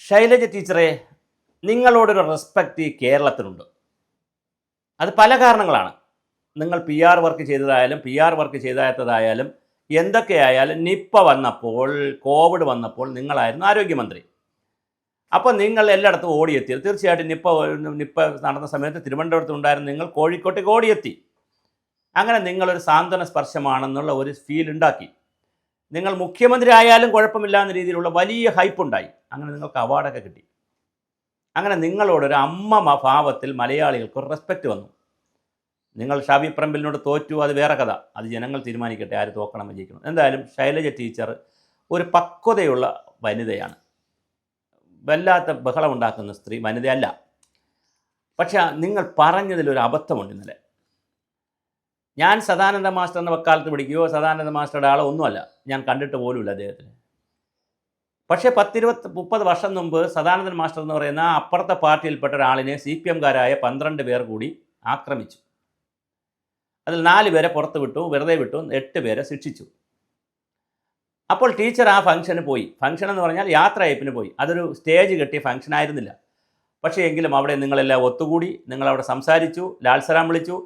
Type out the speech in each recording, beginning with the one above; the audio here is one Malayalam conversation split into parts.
ശൈലജ ടീച്ചറെ, നിങ്ങളോടൊരു റെസ്പെക്റ്റ് ഈ കേരളത്തിനുണ്ട്. അത് പല കാരണങ്ങളാണ്. നിങ്ങൾ പി ആർ വർക്ക് ചെയ്തതായാലും പി ആർ വർക്ക് ചെയ്താത്തതായാലും എന്തൊക്കെയായാലും നിപ്പ വന്നപ്പോൾ, കോവിഡ് വന്നപ്പോൾ നിങ്ങളായിരുന്നു ആരോഗ്യമന്ത്രി. അപ്പോൾ നിങ്ങൾ എല്ലായിടത്തും ഓടിയെത്തി. തീർച്ചയായിട്ടും നിപ്പ നടന്ന സമയത്ത് തിരുവനന്തപുരത്ത് ഉണ്ടായിരുന്ന നിങ്ങൾ കോഴിക്കോട്ടേക്ക് ഓടിയെത്തി. അങ്ങനെ നിങ്ങളൊരു സാന്ത്വന സ്പർശമാണെന്നുള്ള ഒരു ഫീൽ ഉണ്ടാക്കി. നിങ്ങൾ മുഖ്യമന്ത്രി ആയാലും കുഴപ്പമില്ലാത്ത രീതിയിലുള്ള വലിയ ഹൈപ്പ് ഉണ്ടായി. അങ്ങനെ നിങ്ങൾക്ക് അവാർഡൊക്കെ കിട്ടി. അങ്ങനെ നിങ്ങളോടൊരു അമ്മ ഭാവത്തിൽ മലയാളികൾക്ക് ഒരു റെസ്പെക്റ്റ് വന്നു. നിങ്ങൾ ഷാഫി പറമ്പിലിനോട് തോറ്റു, അത് വേറെ കഥ. അത് ജനങ്ങൾ തീരുമാനിക്കട്ടെ ആര് തോക്കണം വിജയിക്കണം. എന്തായാലും ശൈലജ ടീച്ചർ ഒരു പക്വതയുള്ള വനിതയാണ്. വല്ലാത്ത ബഹളമുണ്ടാക്കുന്ന സ്ത്രീ വനിതയല്ല. പക്ഷേ നിങ്ങൾ പറഞ്ഞതിലൊരു അബദ്ധമുണ്ട് ഇന്നലെ. ഞാൻ സദാനന്ദ മാസ്റ്ററിനെ വക്കാലത്ത് പിടിക്കുകയോ സദാനന്ദ മാസ്റ്ററുടെ ആളോ ഒന്നുമല്ല, ഞാൻ കണ്ടിട്ട് പോലുമില്ല അദ്ദേഹത്തിന്. പക്ഷേ 10-20-30 വർഷം മുമ്പ് സദാനന്ദൻ മാസ്റ്റർ എന്ന് പറയുന്ന അപ്പുറത്തെ പാർട്ടിയിൽപ്പെട്ട ഒരാളിനെ CPM-കാരായ 12 പേർ കൂടി ആക്രമിച്ചു. അതിൽ 4 പേരെ പുറത്ത് വിട്ടു, വെറുതെ വിട്ടു, 8 പേരെ ശിക്ഷിച്ചു. അപ്പോൾ ടീച്ചർ ആ ഫംഗ്ഷന് പോയി. ഫംഗ്ഷൻ എന്ന് പറഞ്ഞാൽ യാത്രയപ്പിന് പോയി. അതൊരു സ്റ്റേജ് കെട്ടിയ ഫംഗ്ഷൻ ആയിരുന്നില്ല. പക്ഷേ എങ്കിലും അവിടെ നിങ്ങളെല്ലാം ഒത്തുകൂടി, നിങ്ങളവിടെ സംസാരിച്ചു, ലാൽസലാം വിളിച്ചു.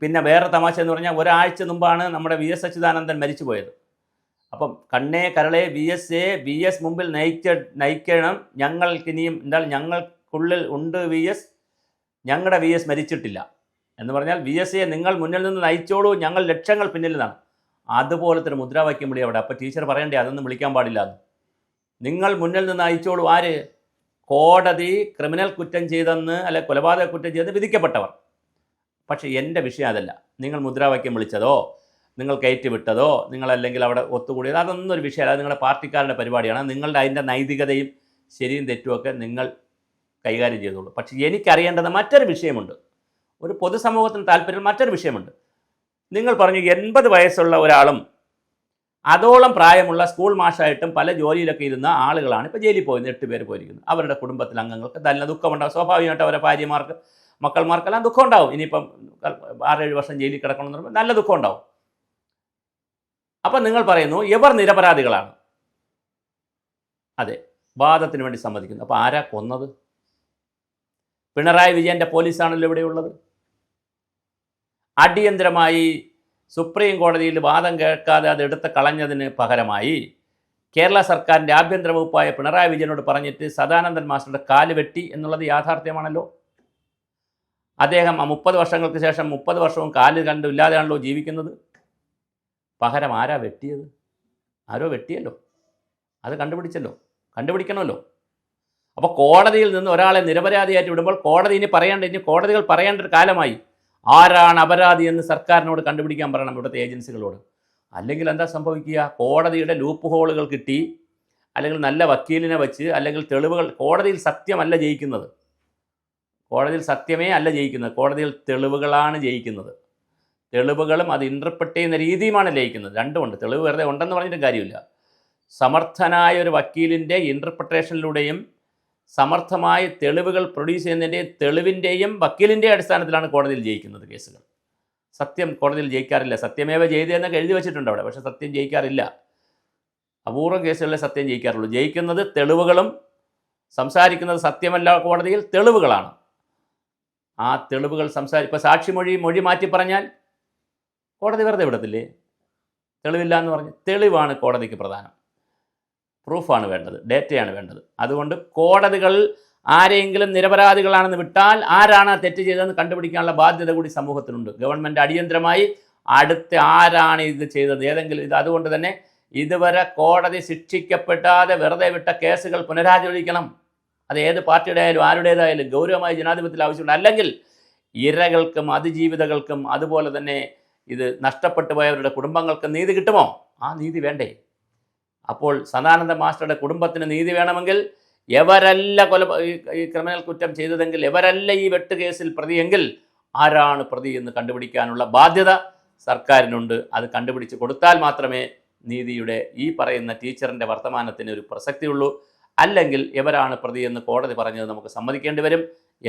പിന്നെ വേറെ തമാശ എന്ന് പറഞ്ഞാൽ ഒരാഴ്ച മുമ്പാണ് നമ്മുടെ VS അച്യുതാനന്ദൻ മരിച്ചു പോയത്. അപ്പം കണ്ണേ കരളെ VS മുമ്പിൽ നയിക്കണം, ഞങ്ങൾക്കിനിയും എന്നാൽ ഞങ്ങൾക്കുള്ളിൽ ഉണ്ട് VS, ഞങ്ങളുടെ VS മരിച്ചിട്ടില്ല എന്ന് പറഞ്ഞാൽ VSയെ നിങ്ങൾ മുന്നിൽ നിന്ന് നയിച്ചോളൂ, ഞങ്ങൾ ലക്ഷങ്ങൾ പിന്നിൽ നിന്നാണ്. അതുപോലത്തെ ഒരു മുദ്രാവാക്യം വിളി അവിടെ. അപ്പോൾ ടീച്ചർ പറയണ്ടേ അതൊന്നും വിളിക്കാൻ പാടില്ല എന്ന്. നിങ്ങൾ മുന്നിൽ നിന്ന് നയിച്ചോളൂ. ആര്? കോടതി ക്രിമിനൽ കുറ്റം ചെയ്തെന്ന് അല്ലെ കൊലപാതക കുറ്റം ചെയ്തെന്ന് വിധിക്കപ്പെട്ടവർ. പക്ഷേ എൻ്റെ വിഷയം അതല്ല. നിങ്ങൾ മുദ്രാവാക്യം വിളിച്ചതോ നിങ്ങൾ കയറ്റി വിട്ടതോ നിങ്ങളല്ലെങ്കിൽ അവിടെ ഒത്തുകൂടിയത് അതൊന്നും ഒരു വിഷയമല്ല. അത് നിങ്ങളുടെ പാർട്ടിക്കാരുടെ പരിപാടിയാണ്. നിങ്ങളുടെ അതിൻ്റെ നൈതികതയും ശരിയും തെറ്റുമൊക്കെ നിങ്ങൾ കൈകാര്യം ചെയ്തോളൂ. പക്ഷേ എനിക്കറിയേണ്ടത് മറ്റൊരു വിഷയമുണ്ട്. ഒരു പൊതുസമൂഹത്തിന് താല്പര്യം മറ്റൊരു വിഷയമുണ്ട്. നിങ്ങൾ പറഞ്ഞു 80 വയസ്സുള്ള ഒരാളും അതോളം പ്രായമുള്ള സ്കൂൾ മാഷായിട്ടും പല ജോലിയിലൊക്കെ ഇരുന്ന ആളുകളാണ് ഇപ്പോൾ ജയിലിൽ പോയത്. 8 പേര് പോയിരിക്കുന്നത്. അവരുടെ കുടുംബത്തിലെ അംഗങ്ങൾക്ക് നല്ല ദുഃഖമുണ്ടാകും. സ്വാഭാവികമായിട്ട് അവരുടെ ഭാര്യമാർക്ക് മക്കൾമാർക്കെല്ലാം ദുഃഖം ഉണ്ടാവും. ഇനിയിപ്പം 6-7 വർഷം ജയിലിൽ കിടക്കണമെന്ന് പറയുമ്പോൾ നല്ല ദുഃഖം ഉണ്ടാവും. അപ്പം നിങ്ങൾ പറയുന്നു ഇവർ നിരപരാധികളാണ്. അതെ, വാദത്തിന് വേണ്ടി സമ്മതിക്കുന്നു. അപ്പോൾ ആരാ കൊന്നത്? പിണറായി വിജയൻ്റെ പോലീസാണല്ലോ ഇവിടെയുള്ളത്. അടിയന്തരമായി സുപ്രീം കോടതിയിൽ വാദം കേൾക്കാതെ അത് എടുത്ത് കളഞ്ഞതിന് പകരമായി കേരള സർക്കാരിൻ്റെ ആഭ്യന്തര വകുപ്പായ പിണറായി വിജയനോട് പറഞ്ഞിട്ട് സദാനന്ദൻ മാസ്റ്ററുടെ കാല് വെട്ടി എന്നുള്ളത് യാഥാർത്ഥ്യമാണല്ലോ. അദ്ദേഹം 30 വർഷങ്ങൾക്ക് ശേഷം 30 വർഷവും കാല് കണ്ടില്ലാതെയാണല്ലോ ജീവിക്കുന്നത്. പകരം ആരാ വെട്ടിയത്? ആരോ വെട്ടിയല്ലോ. അത് കണ്ടുപിടിക്കണമല്ലോ. അപ്പോൾ കോടതിയിൽ നിന്ന് ഒരാളെ നിരപരാധിയായിട്ട് വിടുമ്പോൾ കോടതി ഇനി കോടതികൾ പറയേണ്ട ഒരു കാലമായി. ആരാണ് അപരാധി എന്ന് സർക്കാരിനോട് കണ്ടുപിടിക്കാൻ പറയണം ഇവിടുത്തെ ഏജൻസികളോട്. അല്ലെങ്കിൽ എന്താ സംഭവിക്കുക? കോടതിയുടെ ലൂപ്പ് ഹോളുകൾ കിട്ടി, അല്ലെങ്കിൽ നല്ല വക്കീലിനെ വെച്ച്, അല്ലെങ്കിൽ തെളിവുകൾ. കോടതിയിൽ സത്യമല്ല ജയിക്കുന്നത്. കോടതിയിൽ സത്യമേ അല്ല ജയിക്കുന്നത്. കോടതിയിൽ തെളിവുകളാണ് ജയിക്കുന്നത്. തെളിവുകളും അത് ഇൻ്റർപ്രറ്റ് ചെയ്യുന്ന രീതിയുമാണ് ജയിക്കുന്നത്. രണ്ടുമുണ്ട്. തെളിവ് വെറുതെ ഉണ്ടെന്ന് പറഞ്ഞിട്ട് കാര്യമില്ല. സമർത്ഥനായ ഒരു വക്കീലിൻ്റെ ഇൻ്റർപ്രിട്ടേഷനിലൂടെയും സമർത്ഥമായ തെളിവുകൾ പ്രൊഡ്യൂസ് ചെയ്യുന്നതിൻ്റെയും തെളിവിൻ്റെയും വക്കീലിൻ്റെയും അടിസ്ഥാനത്തിലാണ് കോടതിയിൽ ജയിക്കുന്നത് കേസുകൾ. സത്യം കോടതിയിൽ ജയിക്കാറില്ല. സത്യമേവ ജയതയെന്നൊക്കെ എഴുതി വെച്ചിട്ടുണ്ട് അവിടെ. പക്ഷേ സത്യം ജയിക്കാറില്ല. അപൂർവം കേസുകളിലെ സത്യം ജയിക്കാറുള്ളൂ. ജയിക്കുന്നത് തെളിവുകളും, സംസാരിക്കുന്നത് സത്യമല്ല, കോടതിയിൽ തെളിവുകളാണ്. ആ തെളിവുകൾ ഇപ്പോൾ മൊഴി മാറ്റി പറഞ്ഞാൽ കോടതി വെറുതെ വിടത്തില്ലേ? തെളിവില്ല എന്ന് പറഞ്ഞ്. തെളിവാണ് കോടതിക്ക് പ്രധാനം. പ്രൂഫാണ് വേണ്ടത്, ഡേറ്റയാണ് വേണ്ടത്. അതുകൊണ്ട് കോടതികൾ ആരെങ്കിലും നിരപരാധികളാണെന്ന് വിട്ടാൽ ആരാണ് തെറ്റ് ചെയ്തതെന്ന് കണ്ടുപിടിക്കാനുള്ള ബാധ്യത കൂടി സമൂഹത്തിനുണ്ട്. ഗവൺമെൻറ് അടിയന്തരമായി അടുത്ത ആരാണ് ഇത് ചെയ്തത് ഏതെങ്കിലും അതുകൊണ്ട് തന്നെ ഇതുവരെ കോടതി ശിക്ഷിക്കപ്പെടാതെ വെറുതെ വിട്ട കേസുകൾ പുനരാലോചിക്കണം. അത് ഏത് പാർട്ടിയുടെ ആയാലും ആരുടേതായാലും ഗൗരവമായ ജനാധിപത്യത്തിൽ ആവശ്യമുണ്ട്. അല്ലെങ്കിൽ ഇരകൾക്കും അതിജീവിതകൾക്കും അതുപോലെ തന്നെ ഇത് നഷ്ടപ്പെട്ടു പോയവരുടെ കുടുംബങ്ങൾക്ക് നീതി കിട്ടുമോ? ആ നീതി വേണ്ടേ? അപ്പോൾ സദാനന്ദ മാസ്റ്ററുടെ കുടുംബത്തിന് നീതി വേണമെങ്കിൽ എവരല്ല ഈ ക്രിമിനൽ കുറ്റം ചെയ്തതെങ്കിൽ, എവരല്ല ഈ വെട്ടുകേസിൽ പ്രതിയെങ്കിൽ ആരാണ് പ്രതി എന്ന് കണ്ടുപിടിക്കാനുള്ള ബാധ്യത സർക്കാരിനുണ്ട്. അത് കണ്ടുപിടിച്ച് കൊടുത്താൽ മാത്രമേ നീതിയുടെ ഈ പറയുന്ന ടീച്ചറിൻ്റെ വർത്തമാനത്തിന് ഒരു പ്രസക്തിയുള്ളൂ. അല്ലെങ്കിൽ എവരാണ് പ്രതി എന്ന് കോടതി പറഞ്ഞത് നമുക്ക് സമ്മതിക്കേണ്ടി വരും.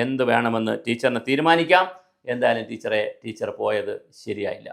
എന്ത് വേണമെന്ന് ടീച്ചറിന് തീരുമാനിക്കാം. എന്തായാലും ടീച്ചർ പോയത് ശരിയായില്ല.